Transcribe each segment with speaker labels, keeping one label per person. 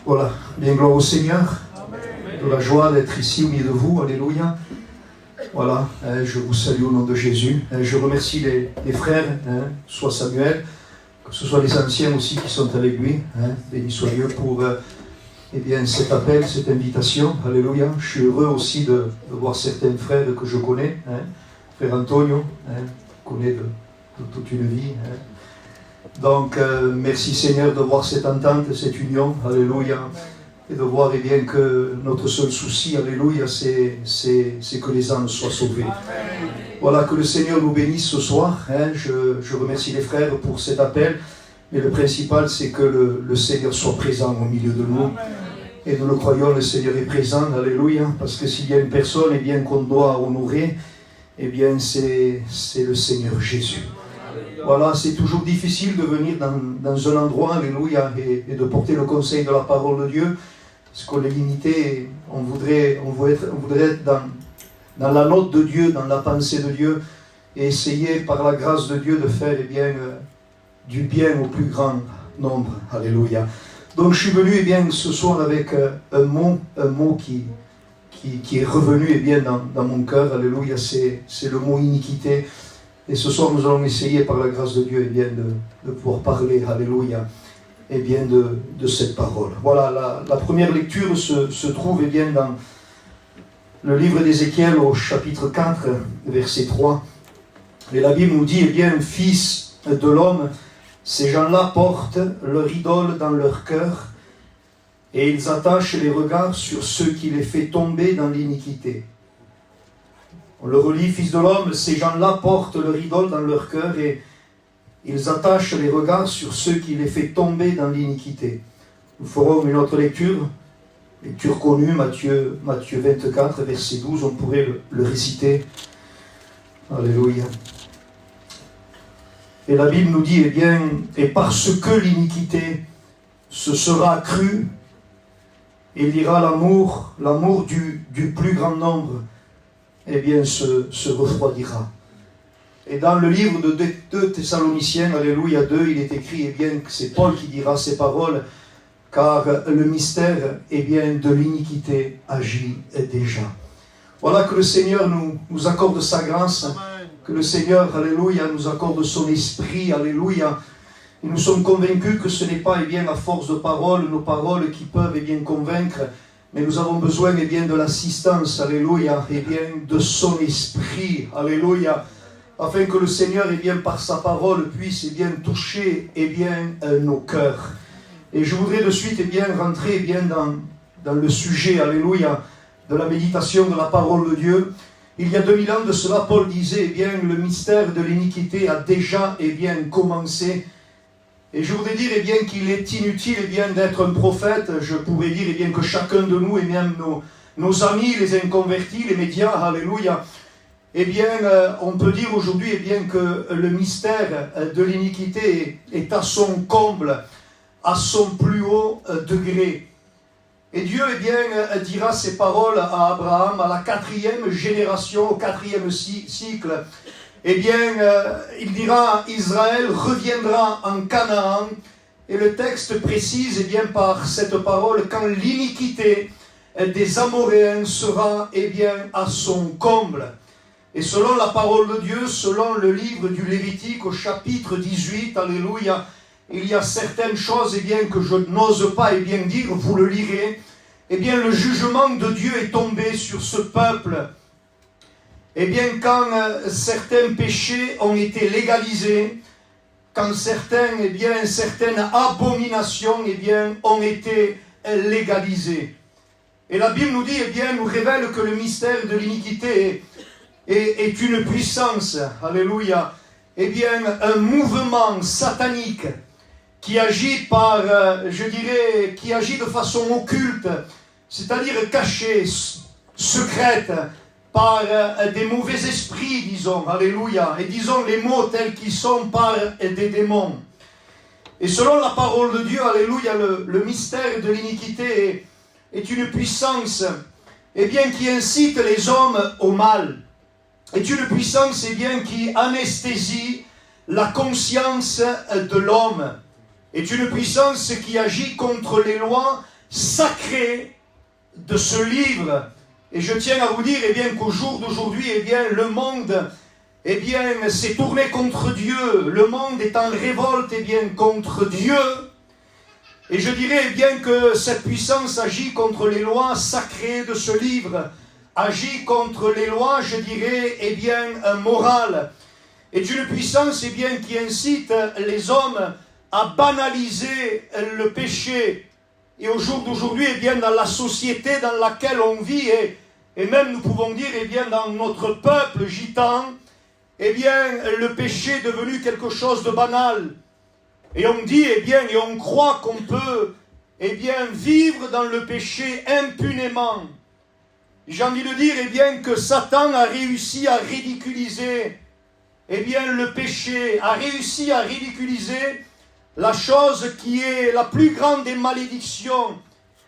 Speaker 1: Voilà, bien gloire au Seigneur, de la joie d'être ici au milieu de vous, alléluia. Voilà, je vous salue au nom de Jésus. Je remercie les frères, soit Samuel, que ce soit les anciens aussi qui sont avec lui. Béni soit Dieu pour cet appel, cette invitation, alléluia. Je suis heureux aussi de voir certains frères que je connais. Frère Antonio, connais de toute une vie. Donc, merci Seigneur de voir cette entente, cette union, alléluia, et de voir que notre seul souci, alléluia, c'est que les âmes soient sauvées. Amen. Voilà, que le Seigneur nous bénisse ce soir. Je remercie les frères pour cet appel, mais le principal, c'est que le Seigneur soit présent au milieu de nous. Amen. Et nous le croyons, le Seigneur est présent, alléluia, parce que s'il y a une personne qu'on doit honorer, c'est le Seigneur Jésus. Voilà, c'est toujours difficile de venir dans un endroit, alléluia, et de porter le conseil de la parole de Dieu, parce qu'on est limité, on voudrait être dans la note de Dieu, dans la pensée de Dieu, et essayer par la grâce de Dieu de faire du bien au plus grand nombre, alléluia. Donc je suis venu ce soir avec un mot qui est revenu dans mon cœur, alléluia, c'est le mot iniquité. Et ce soir, nous allons essayer, par la grâce de Dieu, de pouvoir parler, alléluia, de cette parole. Voilà, la première lecture se trouve dans le livre d'Ézéchiel, au chapitre 4, verset 3. Et la Bible nous dit, fils de l'homme, ces gens-là portent leur idole dans leur cœur, et ils attachent les regards sur ceux qui les fait tomber dans l'iniquité. On le relit, fils de l'homme, ces gens-là portent leur idole dans leur cœur et ils attachent les regards sur ceux qui les fait tomber dans l'iniquité. Nous ferons une autre lecture connue, Matthieu 24, verset 12, on pourrait le réciter. Alléluia. Et la Bible nous dit, et parce que l'iniquité se sera accrue, il ira l'amour du plus grand nombre, se refroidira. Et dans le livre de 2 Thessaloniciens, alléluia 2, il est écrit, que c'est Paul qui dira ces paroles, car le mystère, de l'iniquité agit déjà. Voilà, que le Seigneur nous accorde sa grâce, que le Seigneur, alléluia, nous accorde son esprit, alléluia. Et nous sommes convaincus que ce n'est pas, à force de paroles, nos paroles qui peuvent, convaincre, mais nous avons besoin, de l'assistance, alléluia, de son esprit, alléluia, afin que le Seigneur, par sa parole, puisse, toucher, nos cœurs. Et je voudrais de suite, rentrer, dans le sujet, alléluia, de la méditation de la parole de Dieu. Il y a 2000 ans de cela, Paul disait, le mystère de l'iniquité a déjà, commencé. Et je voudrais dire qu'il est inutile d'être un prophète. Je pourrais dire que chacun de nous, et même nos amis, les inconvertis, les médias, alléluia, on peut dire aujourd'hui que le mystère de l'iniquité est à son comble, à son plus haut degré. Et Dieu dira ces paroles à Abraham, à la 4e génération, au 4e cycle. Il dira, Israël reviendra en Canaan, et le texte précise, par cette parole, quand l'iniquité des Amoréens sera, à son comble. Et selon la parole de Dieu, selon le livre du Lévitique, au chapitre 18, alléluia, il y a certaines choses, que je n'ose pas, dire, vous le lirez, le jugement de Dieu est tombé sur ce peuple. Quand certains péchés ont été légalisés, quand certaines abominations ont été légalisées. Et la Bible nous dit, nous révèle que le mystère de l'iniquité est une puissance, alléluia, un mouvement satanique qui agit qui agit de façon occulte, c'est-à-dire cachée, secrète, par des mauvais esprits, disons, alléluia, et disons les mots tels qu'ils sont par des démons. Et selon la parole de Dieu, alléluia, le mystère de l'iniquité est une puissance, qui incite les hommes au mal, est une puissance, qui anesthésie la conscience de l'homme, est une puissance qui agit contre les lois sacrée de ce livre. Et je tiens à vous dire qu'au jour d'aujourd'hui, le monde s'est tourné contre Dieu. Le monde est en révolte contre Dieu. Et je dirais que cette puissance agit contre les lois sacrées de ce livre, agit contre les lois, je dirais, morales. Et une puissance qui incite les hommes à banaliser le péché. Et au jour d'aujourd'hui, dans la société dans laquelle on vit, et même nous pouvons dire, dans notre peuple gitan, le péché est devenu quelque chose de banal. Et on dit, et on croit qu'on peut, vivre dans le péché impunément. J'ai envie de dire, que Satan a réussi à ridiculiser, le péché, a réussi à ridiculiser la chose qui est la plus grande des malédictions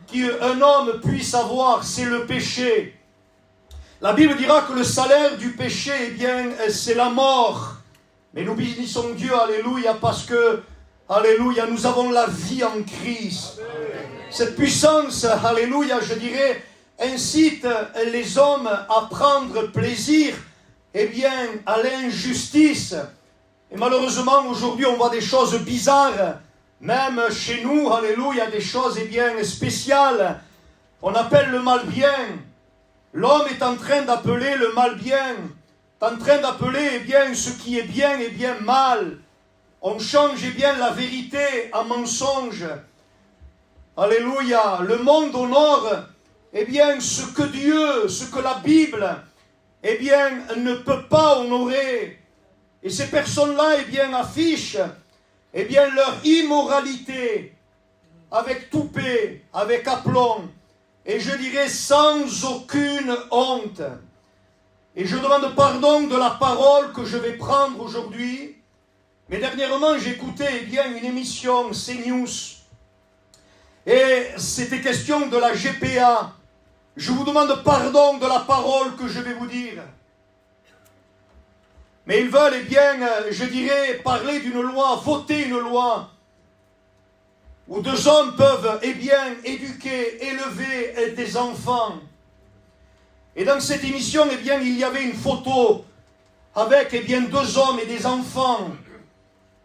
Speaker 1: qu'un homme puisse avoir, c'est le péché. La Bible dira que le salaire du péché, c'est la mort. Mais nous bénissons Dieu, alléluia, parce que, alléluia, nous avons la vie en Christ. Cette puissance, alléluia, je dirais, incite les hommes à prendre plaisir, à l'injustice. Et malheureusement, aujourd'hui, on voit des choses bizarres. Même chez nous, alléluia, des choses spéciales. On appelle le mal bien. L'homme est en train d'appeler le mal bien. En train d'appeler ce qui est bien mal. On change la vérité en mensonge. Alléluia. Le monde honore ce que Dieu, ce que la Bible ne peut pas honorer. Et ces personnes-là affichent leur immoralité avec toupet, avec aplomb, et je dirais sans aucune honte. Et je demande pardon de la parole que je vais prendre aujourd'hui. Mais dernièrement, j'écoutais une émission CNews. Et c'était question de la GPA. Je vous demande pardon de la parole que je vais vous dire. Mais ils veulent, je dirais, parler d'une loi, voter une loi, où deux hommes peuvent, éduquer, élever des enfants. Et dans cette émission, il y avait une photo avec, deux hommes et des enfants.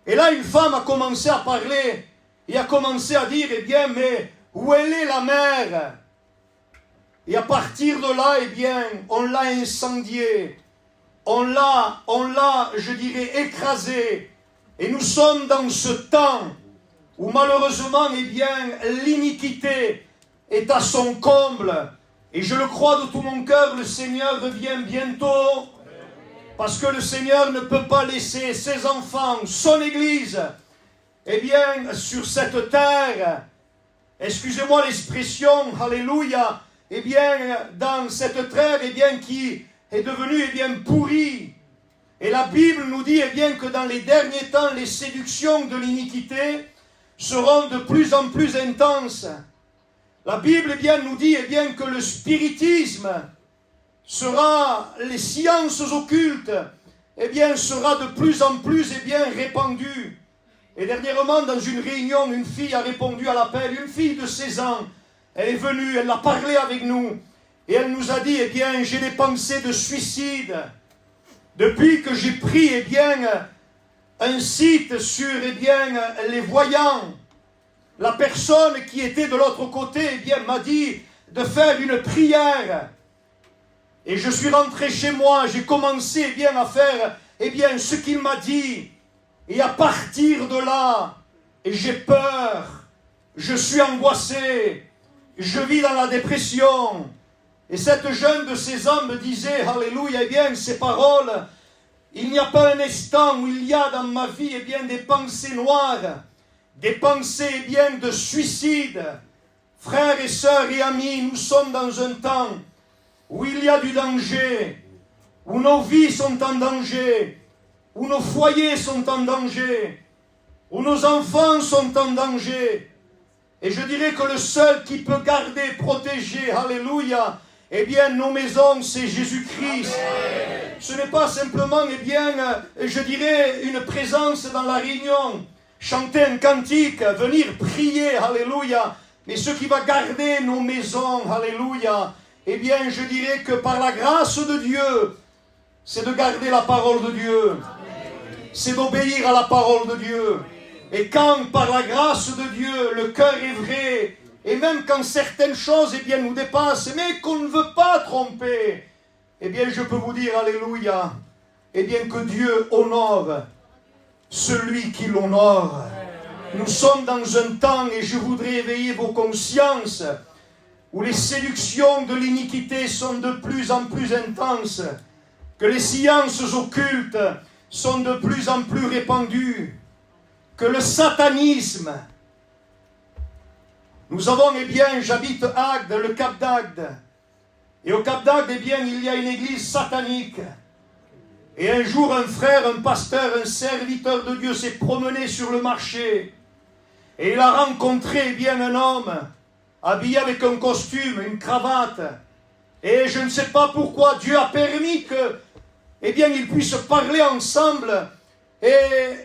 Speaker 1: Et là, une femme a commencé à parler et a commencé à dire, mais où elle est la mère? Et à partir de là, on l'a incendiée. On l'a, je dirais, écrasé. Et nous sommes dans ce temps où malheureusement, l'iniquité est à son comble. Et je le crois de tout mon cœur, le Seigneur revient bientôt. Parce que le Seigneur ne peut pas laisser ses enfants, son Église, sur cette terre. Excusez-moi l'expression, alléluia, dans cette terre, qui est devenue pourrie. Et la Bible nous dit que dans les derniers temps, les séductions de l'iniquité seront de plus en plus intenses. La Bible nous dit que le spiritisme sera, les sciences occultes, sera de plus en plus répandu. Et dernièrement, dans une réunion, une fille a répondu à l'appel, une fille de 16 ans. Elle est venue, elle a parlé avec nous. Et elle nous a dit, j'ai des pensées de suicide. Depuis que j'ai pris, un site sur, les voyants. La personne qui était de l'autre côté, m'a dit de faire une prière. Et je suis rentré chez moi, j'ai commencé, à faire, ce qu'il m'a dit. Et à partir de là, j'ai peur. Je suis angoissé. Je vis dans la dépression. Et cette jeune de 16 ans me disait, alléluia, ces paroles, il n'y a pas un instant où il y a dans ma vie, des pensées noires, des pensées, de suicide. Frères et sœurs et amis, nous sommes dans un temps où il y a du danger, où nos vies sont en danger, où nos foyers sont en danger, où nos enfants sont en danger. Et je dirais que le seul qui peut garder, protéger, alléluia, nos maisons, c'est Jésus-Christ. Ce n'est pas simplement, je dirais, une présence dans la réunion, chanter un cantique, venir prier, alléluia, Mais ce qui va garder nos maisons, alléluia, eh bien, je dirais que par la grâce de Dieu, c'est de garder la parole de Dieu. C'est d'obéir à la parole de Dieu. Et quand, par la grâce de Dieu, le cœur est vrai, et même quand certaines choses, eh bien, nous dépassent, mais qu'on ne veut pas tromper, eh bien, je peux vous dire, alléluia, eh bien, que Dieu honore celui qui l'honore. Nous sommes dans un temps, et je voudrais éveiller vos consciences, où les séductions de l'iniquité sont de plus en plus intenses, que les sciences occultes sont de plus en plus répandues, que le satanisme, nous avons, eh bien, j'habite Agde, le Cap d'Agde, et au Cap d'Agde, eh bien, il y a une église satanique. Et un jour, un frère, un pasteur, un serviteur de Dieu s'est promené sur le marché, et il a rencontré, eh bien, un homme habillé avec un costume, une cravate, et je ne sais pas pourquoi Dieu a permis que, eh bien, ils puissent parler ensemble, et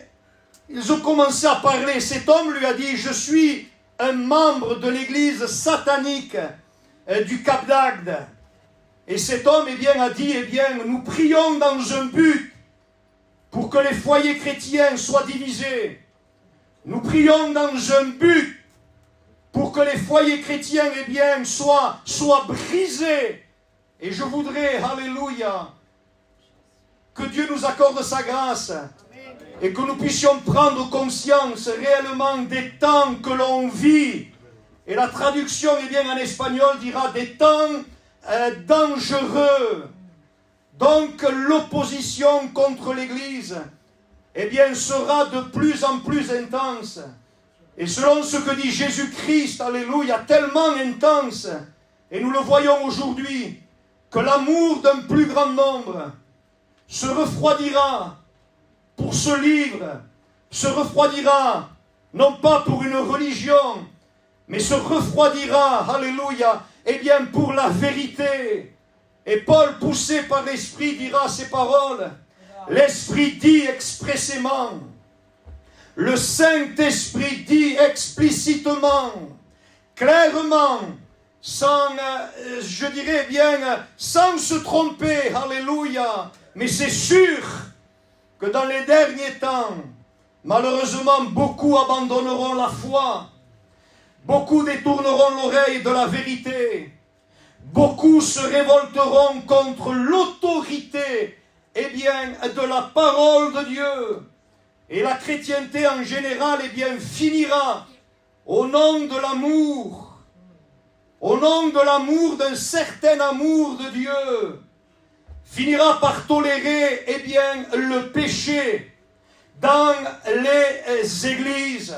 Speaker 1: ils ont commencé à parler. Cet homme lui a dit, je suis un membre de l'église satanique du Cap d'Agde. Et cet homme, eh bien, a dit, eh bien, nous prions dans un but pour que les foyers chrétiens soient divisés. Nous prions dans un but pour que les foyers chrétiens, eh bien, soient brisés. Et je voudrais, alléluia, que Dieu nous accorde sa grâce et que nous puissions prendre conscience réellement des temps que l'on vit. Et la traduction, eh bien, en espagnol dira des temps dangereux. Donc l'opposition contre l'Église, eh bien, sera de plus en plus intense. Et selon ce que dit Jésus-Christ, alléluia, tellement intense, et nous le voyons aujourd'hui, que l'amour d'un plus grand nombre se refroidira pour ce livre, se refroidira, non pas pour une religion, mais se refroidira, alléluia, eh bien pour la vérité. Et Paul, poussé par l'Esprit, dira ces paroles. L'Esprit dit expressément, le Saint-Esprit dit explicitement, clairement, sans, je dirais bien, sans se tromper, alléluia. Mais c'est sûr que dans les derniers temps, malheureusement, beaucoup abandonneront la foi, beaucoup détourneront l'oreille de la vérité, beaucoup se révolteront contre l'autorité, eh bien, de la parole de Dieu. Et la chrétienté en général, eh bien, finira au nom de l'amour, au nom de l'amour, d'un certain amour de Dieu, finira par tolérer, eh bien, le péché dans les églises.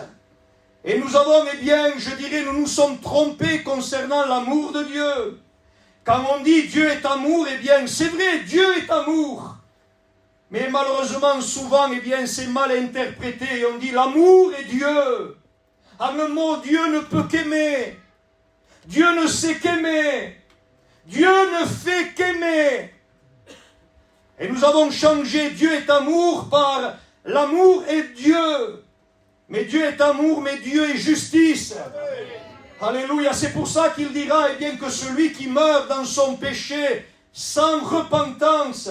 Speaker 1: Et nous avons, eh bien, je dirais, nous nous sommes trompés concernant l'amour de Dieu. Quand on dit Dieu est amour, eh bien, c'est vrai, Dieu est amour. Mais malheureusement, souvent, eh bien, c'est mal interprété. Et on dit l'amour est Dieu. En un mot, Dieu ne peut qu'aimer. Dieu ne sait qu'aimer. Dieu ne fait qu'aimer. Et nous avons changé Dieu est amour par l'amour est Dieu. Mais Dieu est amour, mais Dieu est justice. Alléluia, c'est pour ça qu'il dira, eh bien, que celui qui meurt dans son péché sans repentance,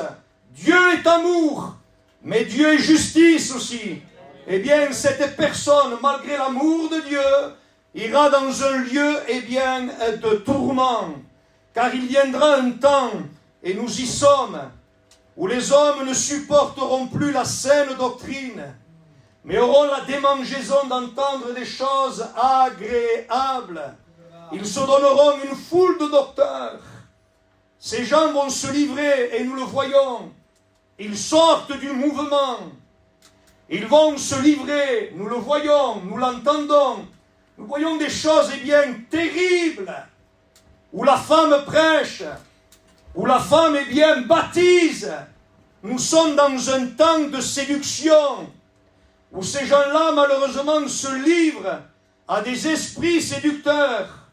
Speaker 1: Dieu est amour, mais Dieu est justice aussi. Eh bien, cette personne, malgré l'amour de Dieu, ira dans un lieu, eh bien, de tourment. Car il viendra un temps, et nous y sommes, où les hommes ne supporteront plus la saine doctrine, mais auront la démangeaison d'entendre des choses agréables. Ils se donneront une foule de docteurs. Ces gens vont se livrer, et nous le voyons. Ils sortent du mouvement. Ils vont se livrer, nous le voyons, nous l'entendons. Nous voyons des choses, eh bien, terribles, où la femme prêche, où la femme, eh bien, baptise. Nous sommes dans un temps de séduction, où ces gens-là, malheureusement, se livrent à des esprits séducteurs,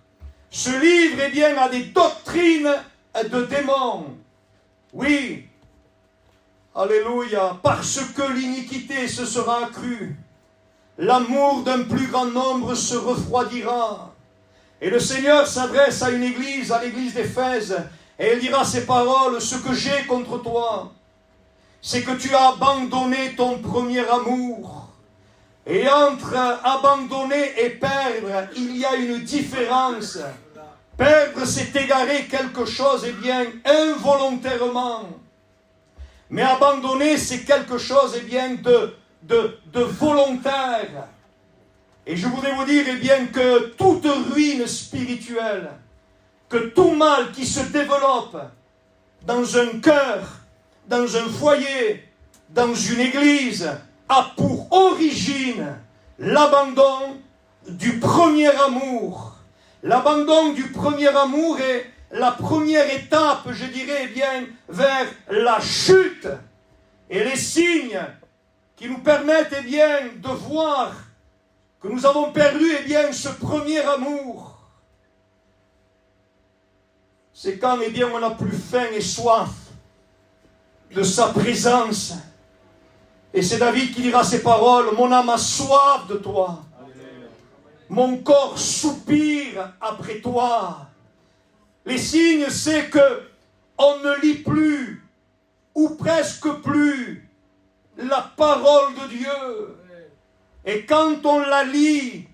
Speaker 1: se livrent, eh bien, à des doctrines de démons. Oui, alléluia, parce que l'iniquité se sera accrue, l'amour d'un plus grand nombre se refroidira, Et le Seigneur s'adresse à une église, à l'église d'Éphèse, et il dira ces paroles: ce que j'ai contre toi, c'est que tu as abandonné ton premier amour. Et entre abandonner et perdre, il y a une différence. Perdre, c'est égarer quelque chose, eh bien, involontairement. Mais abandonner, c'est quelque chose, eh bien, de volontaire. Et je voudrais vous dire, eh bien, que toute ruine spirituelle, que tout mal qui se développe dans un cœur, dans un foyer, dans une église, a pour origine l'abandon du premier amour. L'abandon du premier amour est la première étape, je dirais, eh bien, vers la chute. Et les signes qui nous permettent, eh bien, de voir que nous avons perdu, eh bien, ce premier amour, c'est quand, eh bien, on n'a plus faim et soif de sa présence. Et c'est David qui dira ces paroles: mon âme a soif de toi, mon corps soupire après toi. Les signes, c'est que on ne lit plus, ou presque plus, la parole de Dieu. Et quand on la lit,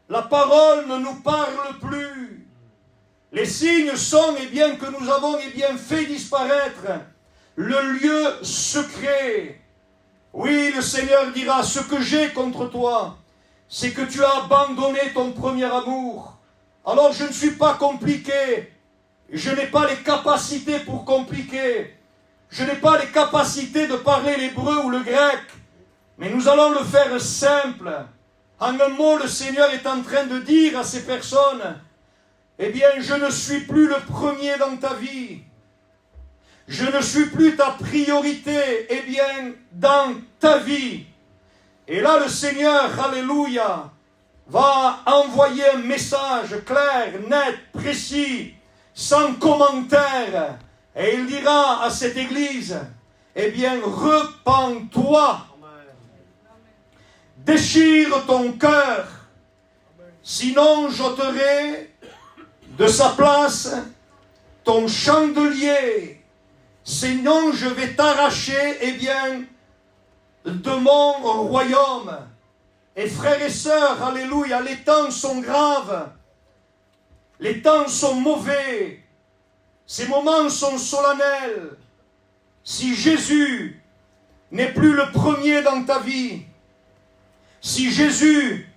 Speaker 1: la parole ne nous parle plus. Les signes sont, eh bien, que nous avons, eh bien, fait disparaître le lieu secret. Oui, le Seigneur dira: ce que j'ai contre toi, c'est que tu as abandonné ton premier amour. Alors je ne suis pas compliqué, je n'ai pas les capacités pour compliquer, je n'ai pas les capacités de parler l'hébreu ou le grec, mais nous allons le faire simple. En un mot, le Seigneur est en train de dire à ces personnes: eh bien, je ne suis plus le premier dans ta vie. Je ne suis plus ta priorité, eh bien, dans ta vie. Et là, le Seigneur, alléluia, va envoyer un message clair, net, précis, sans commentaire. Et il dira à cette église: eh bien, repens-toi. Déchire ton cœur, sinon j'ôterai de sa place ton chandelier. Sinon, je vais t'arracher, eh bien, de mon royaume. Et frères et sœurs, alléluia, les temps sont graves. Les temps sont mauvais. Ces moments sont solennels. Si Jésus n'est plus le premier dans ta vie, si Jésus,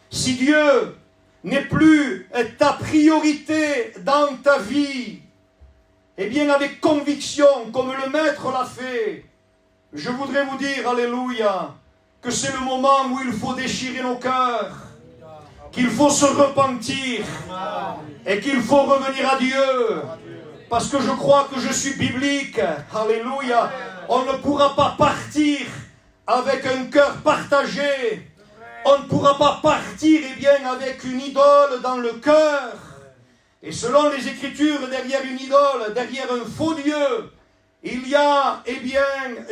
Speaker 1: si Dieu n'est plus ta priorité dans ta vie, eh bien, avec conviction, comme le Maître l'a fait, je voudrais vous dire, alléluia, que c'est le moment où il faut déchirer nos cœurs, qu'il faut se repentir et qu'il faut revenir à Dieu. Parce que je crois que je suis biblique, alléluia. On ne pourra pas partir avec un cœur partagé. On ne pourra pas partir, eh bien, avec une idole dans le cœur. Et selon les Écritures, derrière une idole, derrière un faux Dieu, il y a, eh bien,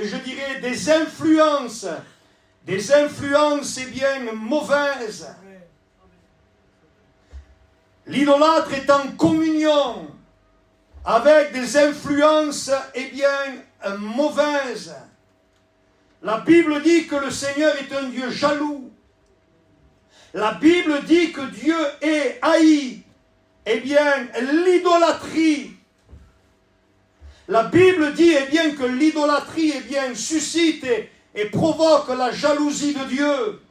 Speaker 1: je dirais, des influences, eh bien, mauvaises. L'idolâtre est en communion avec des influences, eh bien, mauvaises. La Bible dit que le Seigneur est un Dieu jaloux. La Bible dit que Dieu est haï. Eh bien, l'idolâtrie. La Bible dit, eh bien, que l'idolâtrie, eh bien, suscite et provoque la jalousie de Dieu.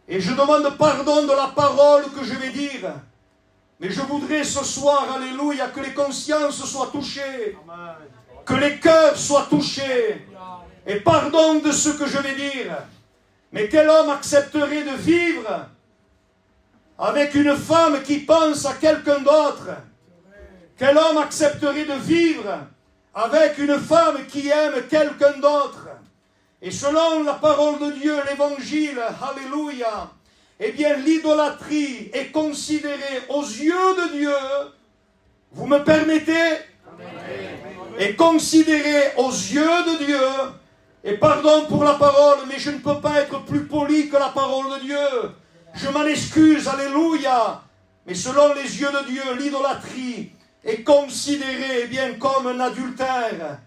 Speaker 1: Et je demande pardon de la parole que je vais dire. Mais je voudrais ce soir, alléluia, que les consciences soient touchées. Amen. Que les cœurs soient touchés. Et pardon de ce que je vais dire. Mais quel homme accepterait de vivre avec une femme qui pense à quelqu'un d'autre? Quel homme accepterait de vivre avec une femme qui aime quelqu'un d'autre? Et selon la parole de Dieu, l'évangile, alléluia, eh bien l'idolâtrie est considérée aux yeux de Dieu, vous me permettez, est considérée aux yeux de Dieu, et pardon pour la parole, mais je ne peux pas être plus poli que la parole de Dieu. Je m'en excuse, alléluia. Mais selon les yeux de Dieu, l'idolâtrie est considérée bien comme un adultère.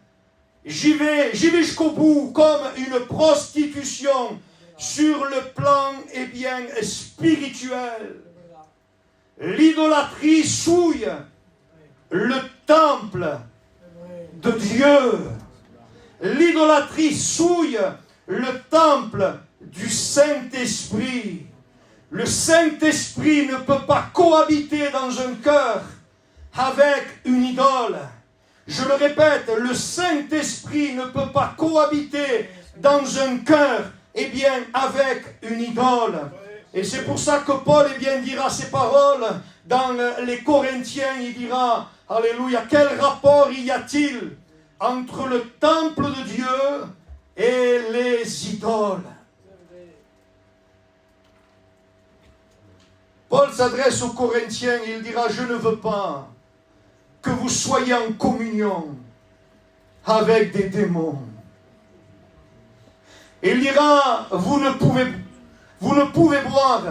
Speaker 1: J'y vais jusqu'au bout, comme une prostitution sur le plan bien spirituel. L'idolâtrie souille le temple de Dieu. L'idolâtrie souille le temple du Saint-Esprit. Le Saint-Esprit ne peut pas cohabiter dans un cœur avec une idole. Je le répète, le Saint-Esprit ne peut pas cohabiter dans un cœur, avec une idole. Et c'est pour ça que Paul, dira ces paroles dans les Corinthiens, il dira, alléluia, quel rapport y a-t-il entre le temple de Dieu et les idoles? Paul s'adresse aux Corinthiens, il dira, je ne veux pas que vous soyez en communion avec des démons. Il dira, vous ne pouvez boire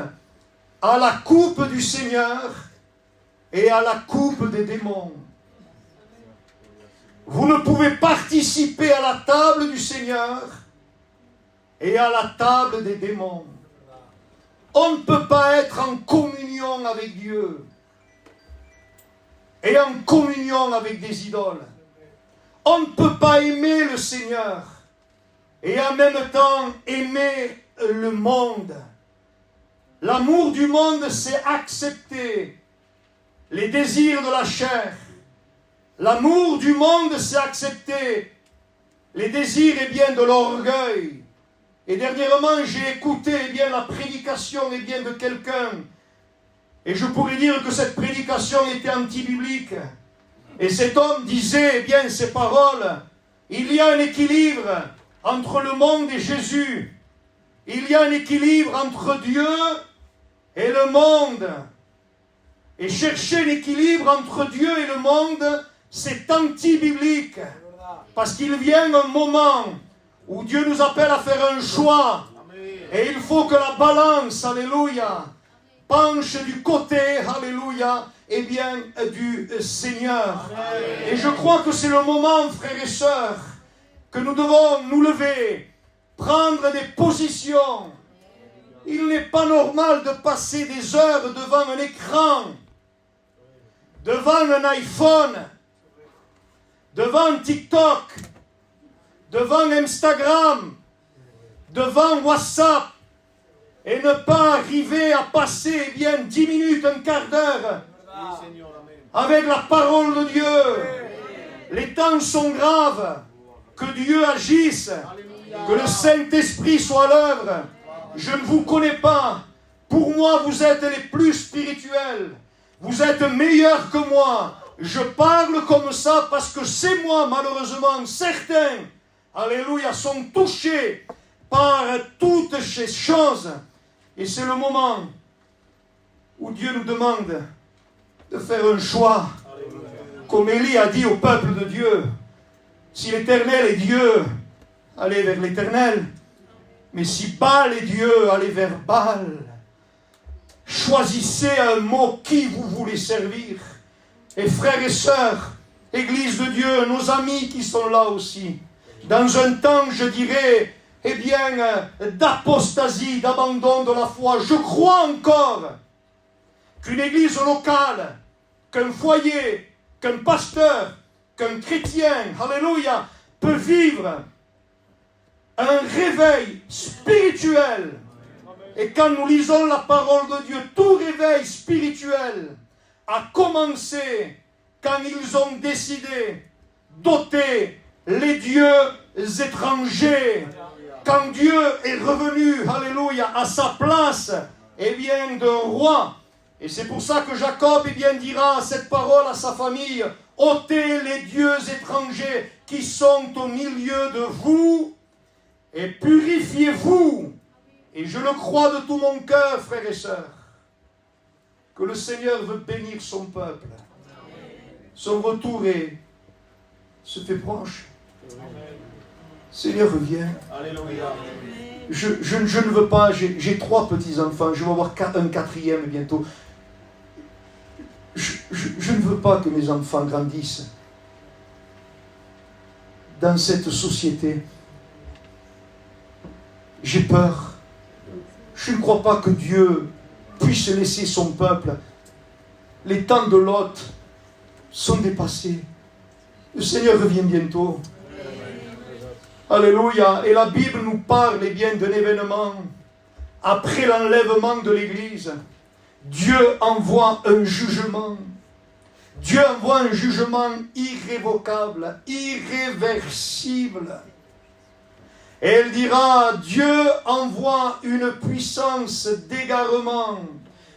Speaker 1: à la coupe du Seigneur et à la coupe des démons. Vous ne pouvez participer à la table du Seigneur et à la table des démons. On ne peut pas être en communion avec Dieu et en communion avec des idoles. On ne peut pas aimer le Seigneur et en même temps aimer le monde. L'amour du monde, c'est accepter les désirs de la chair. L'amour du monde, c'est accepter les désirs de l'orgueil. Et dernièrement, j'ai écouté la prédication de quelqu'un. Et je pourrais dire que cette prédication était anti-biblique. Et cet homme disait ces paroles. Il y a un équilibre entre le monde et Jésus. Il y a un équilibre entre Dieu et le monde. Et chercher l'équilibre entre Dieu et le monde, c'est anti-biblique. Parce qu'il vient un moment où Dieu nous appelle à faire un choix. Et il faut que la balance, alléluia, penche du côté, alléluia, du Seigneur. Et je crois que c'est le moment, frères et sœurs, que nous devons nous lever, prendre des positions. Il n'est pas normal de passer des heures devant un écran, devant un iPhone, devant TikTok, devant Instagram, devant WhatsApp, et ne pas arriver à passer 10 minutes, un quart d'heure avec la parole de Dieu. Les temps sont graves. Que Dieu agisse, que le Saint-Esprit soit à l'œuvre. Je ne vous connais pas. Pour moi, vous êtes les plus spirituels. Vous êtes meilleurs que moi. Je parle comme ça parce que c'est moi, malheureusement, certains, alléluia, sont touchés par toutes ces choses. Et c'est le moment où Dieu nous demande de faire un choix. Comme Élie a dit au peuple de Dieu, si l'Éternel est Dieu, allez vers l'Éternel. Mais si Baal est Dieu, allez vers Baal. Choisissez un mot qui vous voulez servir. Et frères et sœurs, Église de Dieu, nos amis qui sont là aussi, dans un temps, je dirais, d'apostasie, d'abandon de la foi, je crois encore qu'une église locale, qu'un foyer, qu'un pasteur, qu'un chrétien, alléluia, peut vivre un réveil spirituel. Et quand nous lisons la parole de Dieu, tout réveil spirituel a commencé quand ils ont décidé d'ôter les dieux étrangers. Quand Dieu est revenu, alléluia, à sa place, de roi. Et c'est pour ça que Jacob, dira cette parole à sa famille: ôtez les dieux étrangers qui sont au milieu de vous et purifiez-vous. Et je le crois de tout mon cœur, frères et sœurs, que le Seigneur veut bénir son peuple. Son retour se fait proche. Seigneur, reviens. Alléluia. Je ne veux pas, j'ai 3 petits-enfants, je vais avoir un 4e bientôt. Je ne veux pas que mes enfants grandissent dans cette société. J'ai peur. Je ne crois pas que Dieu puisse laisser son peuple. Les temps de Lot sont dépassés. Le Seigneur revient bientôt. Alléluia. Et la Bible nous parle bien d'un événement. Après l'enlèvement de l'Église, Dieu envoie un jugement. Dieu envoie un jugement irrévocable, irréversible. Et elle dira, Dieu envoie une puissance d'égarement.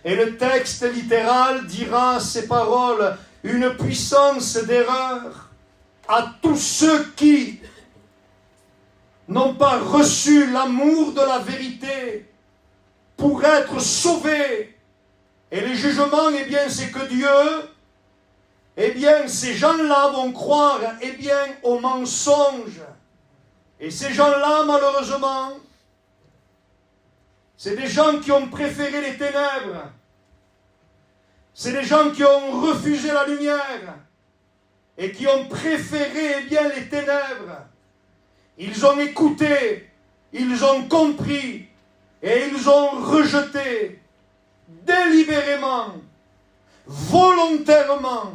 Speaker 1: Et le texte littéral dira ces paroles, une puissance d'erreur à tous ceux qui n'ont pas reçu l'amour de la vérité pour être sauvés. Et le jugement, eh bien, c'est que Dieu, eh bien, ces gens-là vont croire, eh bien, aux mensonges. Et ces gens-là, malheureusement, c'est des gens qui ont préféré les ténèbres. C'est des gens qui ont refusé la lumière et qui ont préféré, eh bien, les ténèbres. Ils ont écouté, ils ont compris et ils ont rejeté délibérément, volontairement,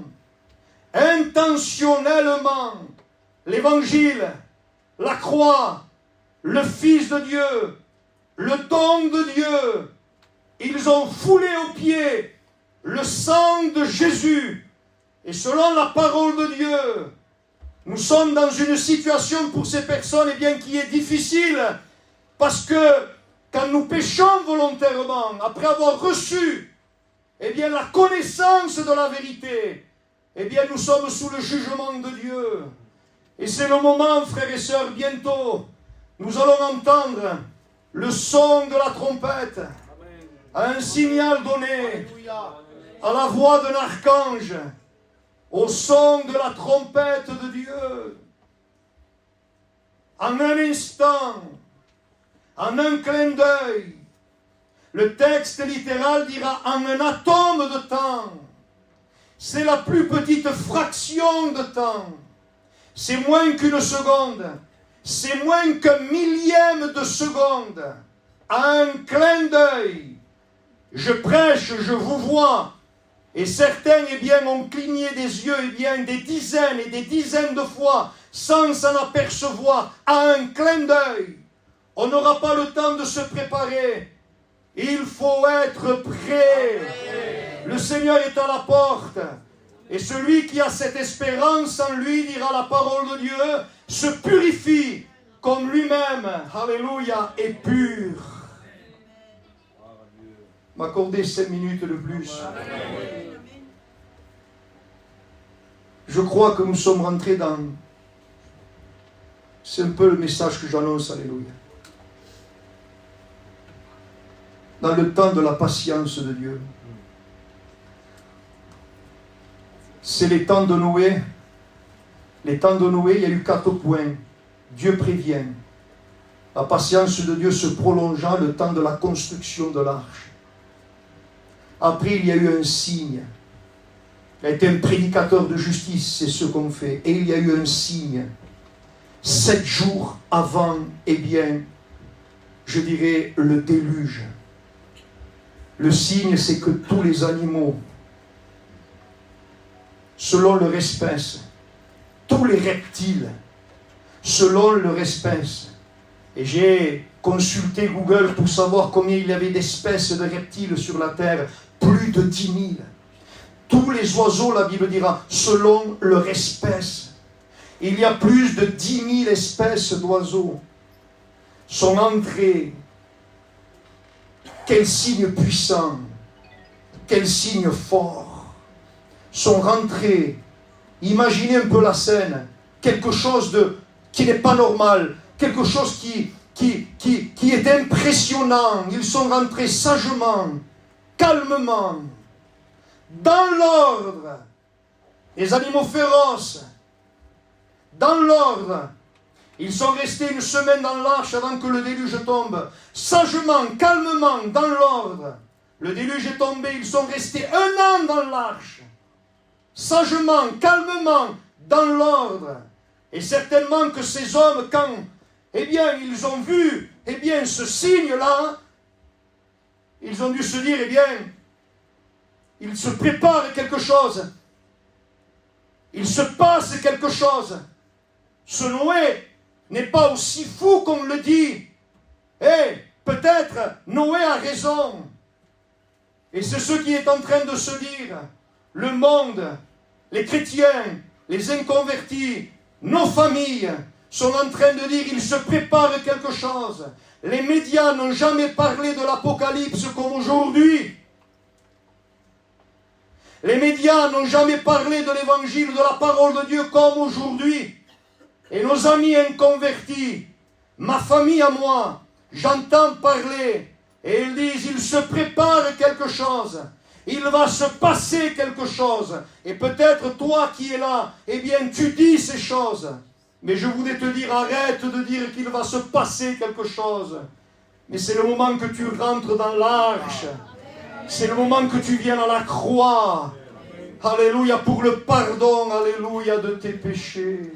Speaker 1: intentionnellement l'évangile, la croix, le Fils de Dieu, le don de Dieu. Ils ont foulé aux pieds le sang de Jésus. Et selon la parole de Dieu, nous sommes dans une situation pour ces personnes, eh bien, qui est difficile, parce que quand nous péchons volontairement, après avoir reçu, eh bien, la connaissance de la vérité, eh bien, nous sommes sous le jugement de Dieu. Et c'est le moment, frères et sœurs, bientôt, nous allons entendre le son de la trompette, à un signal donné, à la voix d'un archange, au son de la trompette de Dieu. En un instant, en un clin d'œil, le texte littéral dira en un atome de temps. C'est la plus petite fraction de temps. C'est moins qu'une seconde. C'est moins qu'un millième de seconde. À un clin d'œil, je prêche, je vous vois. Et certains, eh bien, ont cligné des yeux, eh bien, des dizaines et des dizaines de fois, sans s'en apercevoir, à un clin d'œil. On n'aura pas le temps de se préparer. Il faut être prêt. Le Seigneur est à la porte. Et celui qui a cette espérance en lui, dira la parole de Dieu, se purifie comme lui-même, alléluia, est pur. M'accorder 5 minutes de plus. Je crois que nous sommes rentrés dans... C'est un peu le message que j'annonce, alléluia. Dans le temps de la patience de Dieu. C'est les temps de Noé. Les temps de Noé, il y a eu 4 points. Dieu prévient. La patience de Dieu se prolongea le temps de la construction de l'arche. Après, il y a eu un signe. Il a été un prédicateur de justice, c'est ce qu'on fait. Et il y a eu un signe. 7 jours avant, eh bien, je dirais, le déluge. Le signe, c'est que tous les animaux, selon leur espèce, tous les reptiles, selon leur espèce. Et j'ai consulté Google pour savoir combien il y avait d'espèces de reptiles sur la terre. Plus de 10 000. Tous les oiseaux, la Bible dira, selon leur espèce. Il y a plus de 10 000 espèces d'oiseaux sont entrés. Quel signe puissant, quel signe fort, sont rentrés. Imaginez un peu la scène, quelque chose qui n'est pas normal, quelque chose qui est impressionnant. Ils sont rentrés sagement, calmement, dans l'ordre. Les animaux féroces, dans l'ordre. Ils sont restés 1 semaine dans l'arche avant que le déluge tombe. Sagement, calmement, dans l'ordre. Le déluge est tombé, ils sont restés 1 an dans l'arche. sagement, calmement, dans l'ordre. Et certainement que ces hommes, quand, eh bien, ils ont vu, eh bien, ce signe-là, ils ont dû se dire, eh bien, il se prépare quelque chose. Il se passe quelque chose. Ce Noé n'est pas aussi fou qu'on le dit. Et peut-être Noé a raison. Et c'est ce qui est en train de se dire. Le monde, les chrétiens, les inconvertis, nos familles sont en train de dire il se prépare quelque chose. Les médias n'ont jamais parlé de l'Apocalypse comme aujourd'hui. Les médias n'ont jamais parlé de l'évangile, de la parole de Dieu comme aujourd'hui. Et nos amis inconvertis, ma famille à moi, j'entends parler et ils disent il se prépare quelque chose. Il va se passer quelque chose. Et peut-être toi qui es là, eh bien tu dis ces choses. Mais je voudrais te dire, arrête de dire qu'il va se passer quelque chose. Mais c'est le moment que tu rentres dans l'arche. C'est le moment que tu viennes à la croix. Alléluia, pour le pardon, alléluia, de tes péchés.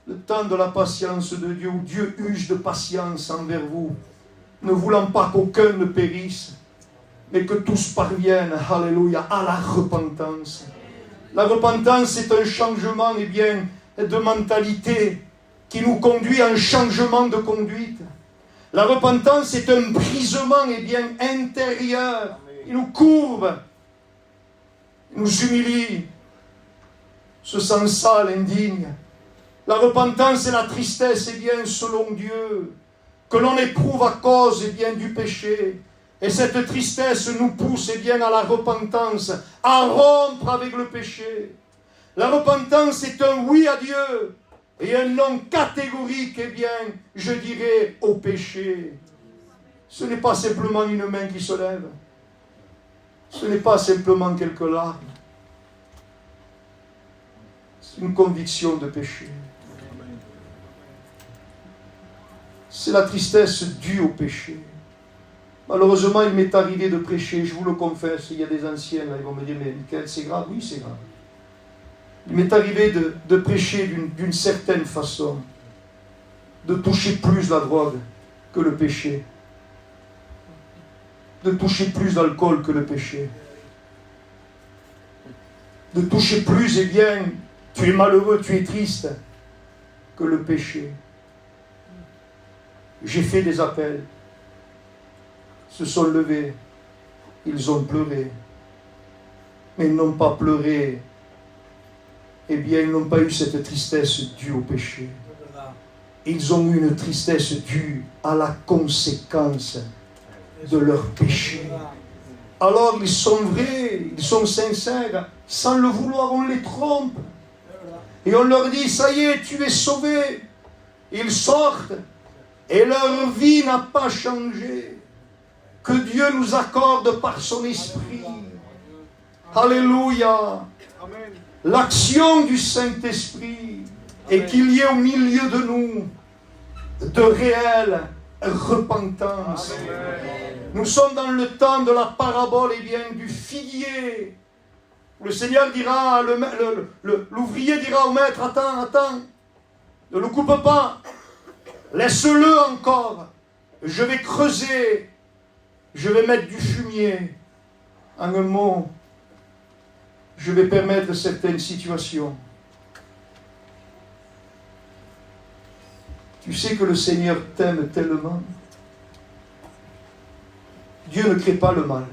Speaker 1: Le temps de la patience de Dieu, où Dieu use de patience envers vous, ne voulant pas qu'aucun ne périsse, mais que tous parviennent, alléluia, à la repentance. La repentance est un changement, eh bien, de mentalité qui nous conduit à un changement de conduite. La repentance est un brisement, eh bien, intérieur. Il nous courbe, il nous humilie, se sent sale, indigne. La repentance et la tristesse, eh bien, selon Dieu, que l'on éprouve à cause, eh bien, du péché. Et cette tristesse nous pousse, eh bien, à la repentance, à rompre avec le péché. La repentance est un oui à Dieu et un non catégorique, eh bien, je dirais, au péché. Ce n'est pas simplement une main qui se lève. Ce n'est pas simplement quelques larmes. C'est une conviction de péché. C'est la tristesse due au péché. Malheureusement, il m'est arrivé de prêcher, je vous le confesse, il y a des anciens, là, ils vont me dire, mais Michael, c'est grave? Oui, c'est grave. Il m'est arrivé de prêcher d'une certaine façon, de toucher plus la drogue que le péché, de toucher plus d'alcool que le péché, de toucher plus, eh bien, tu es malheureux, tu es triste, que le péché. J'ai fait des appels, se sont levés, ils ont pleuré, mais ils n'ont pas pleuré, eh bien, ils n'ont pas eu cette tristesse due au péché. Ils ont eu une tristesse due à la conséquence de leur péché. Alors, ils sont vrais, ils sont sincères, sans le vouloir, on les trompe. Et on leur dit, ça y est, tu es sauvé. Ils sortent, et leur vie n'a pas changé. Que Dieu nous accorde par son esprit. Alléluia. L'action du Saint-Esprit et qu'il y ait au milieu de nous de réelle repentance. Nous sommes dans le temps de la parabole, eh bien, du figuier. Le Seigneur dira, l'ouvrier dira au maître, attends, ne le coupe pas, laisse-le encore, je vais creuser, je vais mettre du fumier. En un mot, je vais permettre certaines situations. Tu sais que le Seigneur t'aime tellement. Dieu ne crée pas le mal.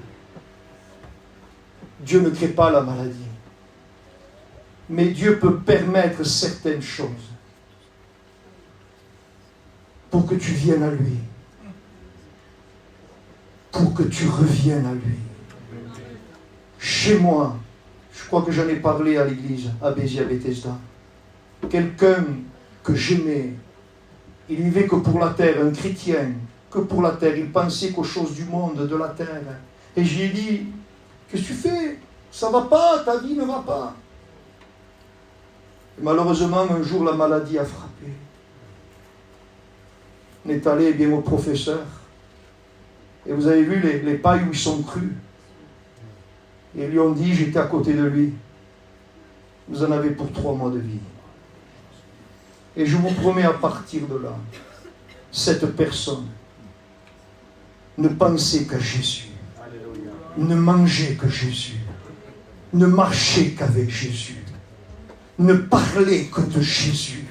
Speaker 1: Dieu ne crée pas la maladie. Mais Dieu peut permettre certaines choses pour que tu viennes à lui. Pour que tu reviennes à lui. Chez moi, je crois que j'en ai parlé à l'église, à Béziers, à Bethesda. Quelqu'un que j'aimais, il vivait que pour la terre, un chrétien, que pour la terre. Il pensait qu'aux choses du monde, de la terre. Et j'ai dit, qu'est-ce que tu fais? Ça ne va pas, ta vie ne va pas. Et malheureusement, un jour, la maladie a frappé. On est allé bien au professeur. Et vous avez vu les pailles où ils sont crus. Et ils lui ont dit, j'étais à côté de lui, vous en avez pour 3 mois de vie. Et je vous promets à partir de là, cette personne ne pensait qu'à Jésus, ne mangeait que Jésus, ne marchait qu'avec Jésus, ne parlait que de Jésus.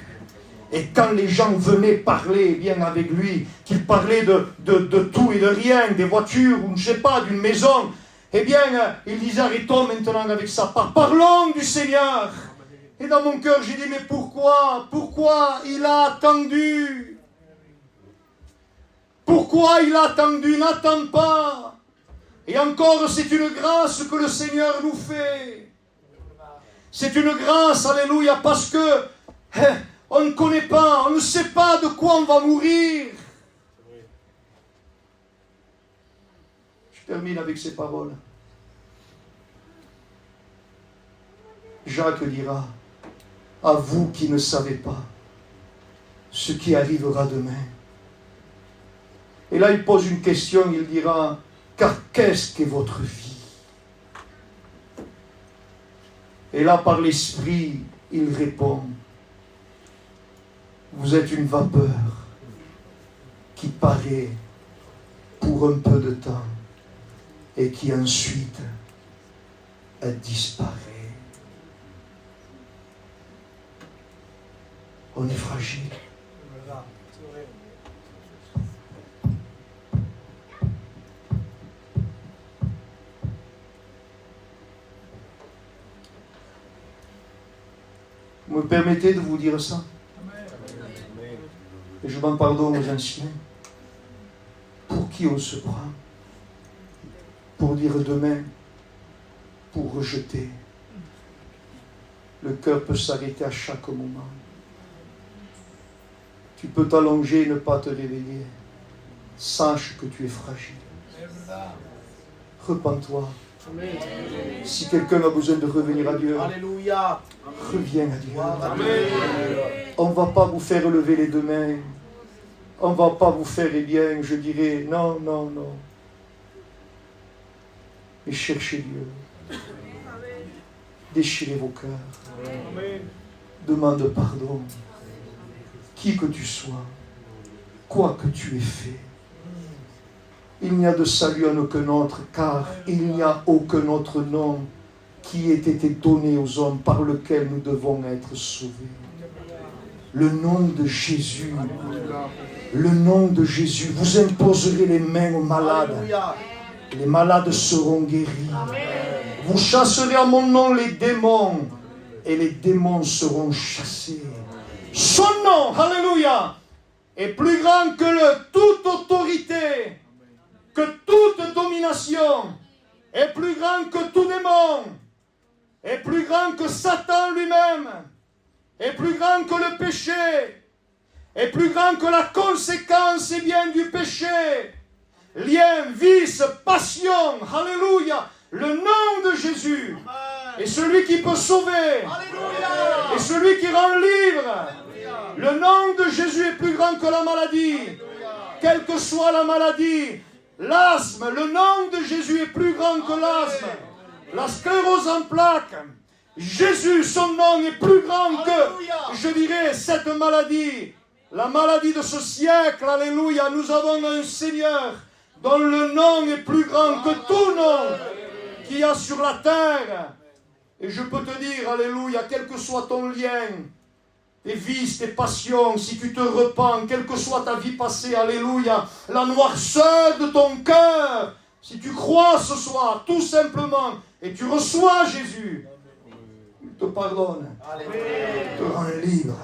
Speaker 1: Et quand les gens venaient parler bien avec lui, qu'il parlait de tout et de rien, des voitures ou je ne sais pas, d'une maison, eh bien, il disait arrêtons maintenant avec ça, parlons du Seigneur. Et dans mon cœur, j'ai dit mais pourquoi il a attendu? Pourquoi il a attendu? N'attends pas. Et encore, c'est une grâce que le Seigneur nous fait. C'est une grâce, alléluia, parce que on ne connaît pas, on ne sait pas de quoi on va mourir. Je termine avec ces paroles. Jacques dira, à vous qui ne savez pas ce qui arrivera demain. Et là, il pose une question, il dira, car qu'est-ce qu'est votre vie? Et là, par l'Esprit, il répond, vous êtes une vapeur qui paraît pour un peu de temps et qui ensuite disparaît. On est fragile. Vous me permettez de vous dire ça? Et je m'en pardonne aux anciens. Pour qui on se prend? Pour dire demain, pour rejeter. Le cœur peut s'arrêter à chaque moment. Tu peux t'allonger et ne pas te réveiller. Sache que tu es fragile. Repens-toi. Si quelqu'un a besoin de revenir à Dieu,
Speaker 2: Alléluia.
Speaker 1: Reviens à Dieu.
Speaker 2: Amen.
Speaker 1: On ne va pas vous faire lever les deux mains. On ne va pas vous faire, eh bien, je dirais, non. Mais cherchez Dieu. Déchirez vos cœurs. Demande pardon. Qui que tu sois, quoi que tu aies fait. Il n'y a de salut en aucun autre, car il n'y a aucun autre nom qui ait été donné aux hommes par lequel nous devons être sauvés. Le nom de Jésus. Le nom de Jésus. Vous imposerez les mains aux malades. Les malades seront guéris. Vous chasserez à mon nom les démons et les démons seront chassés. Son nom, alléluia, est plus grand que toute autorité, que toute domination, est plus grand que tout démon, est plus grand que Satan lui-même, est plus grand que le péché, est plus grand que la conséquence et bien du péché. Lien, vice, passion, alléluia, le nom de Jésus est celui qui peut sauver, et celui qui rend libre. Le nom de Jésus est plus grand que la maladie, quelle que soit la maladie. L'asthme, le nom de Jésus est plus grand que l'asthme. La sclérose en plaques, Jésus, son nom est plus grand que, je dirais, cette maladie. La maladie de ce siècle, alléluia, nous avons un Seigneur dont le nom est plus grand que tout nom qu'il y a sur la terre. Et je peux te dire, alléluia, quel que soit ton lien, tes vices, tes passions, si tu te repens, quelle que soit ta vie passée, alléluia, la noirceur de ton cœur, si tu crois ce soir, tout simplement, et tu reçois Jésus, il te pardonne, il te rend libre.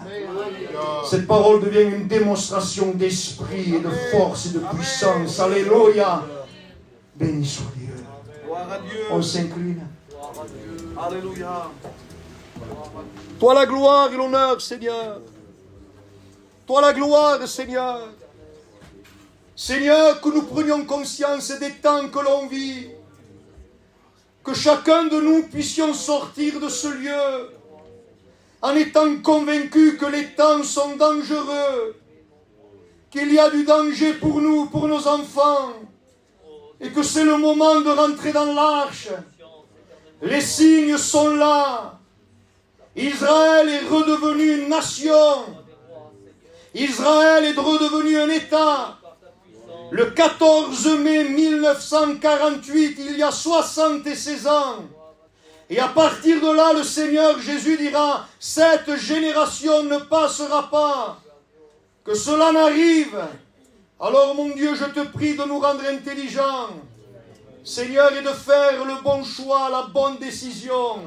Speaker 1: Cette parole devient une démonstration d'esprit et de force et de puissance. Alléluia. Béni soit Dieu. On s'incline.
Speaker 2: Alléluia.
Speaker 1: Toi la gloire et l'honneur, Seigneur. Toi la gloire, Seigneur. Seigneur, que nous prenions conscience des temps que l'on vit. Que chacun de nous puissions sortir de ce lieu en étant convaincus que les temps sont dangereux, qu'il y a du danger pour nous, pour nos enfants, et que c'est le moment de rentrer dans l'arche, Les signes sont là. Israël est redevenu une nation. Israël est redevenu un État. Le 14 mai 1948, il y a 76 ans. Et à partir de là, le Seigneur Jésus dira, cette génération ne passera pas. Que cela n'arrive. Alors mon Dieu, je te prie de nous rendre intelligents. Seigneur, et de faire le bon choix, la bonne décision.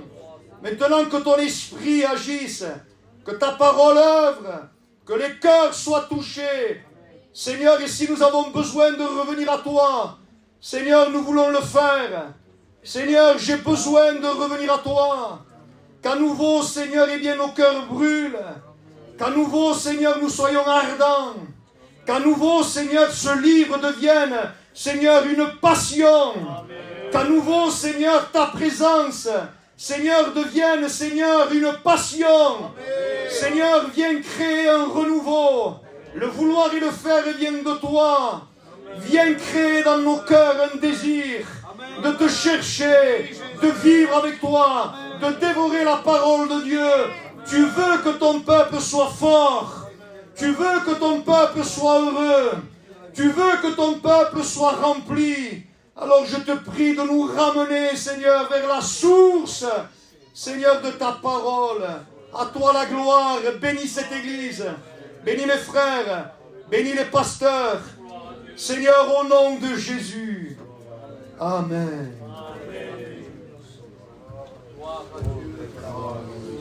Speaker 1: Maintenant que ton esprit agisse, que ta parole œuvre, que les cœurs soient touchés. Seigneur, et si nous avons besoin de revenir à toi, Seigneur, nous voulons le faire. Seigneur, j'ai besoin de revenir à toi. Qu'à nouveau, Seigneur, eh bien, nos cœurs brûlent. Qu'à nouveau, Seigneur, nous soyons ardents. Qu'à nouveau, Seigneur, ce livre devienne, Seigneur, une passion. Qu'à nouveau, Seigneur, ta présence, Seigneur, devienne, Seigneur, une passion. Seigneur, viens créer un renouveau. Le vouloir et le faire vient de toi. Viens créer dans nos cœurs un désir de te chercher, de vivre avec toi, de dévorer la parole de Dieu. Tu veux que ton peuple soit fort. Tu veux que ton peuple soit heureux. Tu veux que ton peuple soit rempli. Alors je te prie de nous ramener, Seigneur, vers la source, Seigneur, de ta parole. À toi la gloire. Bénis cette église. Bénis mes frères. Bénis les pasteurs. Seigneur, au nom de Jésus. Amen.
Speaker 2: Gloire à Dieu.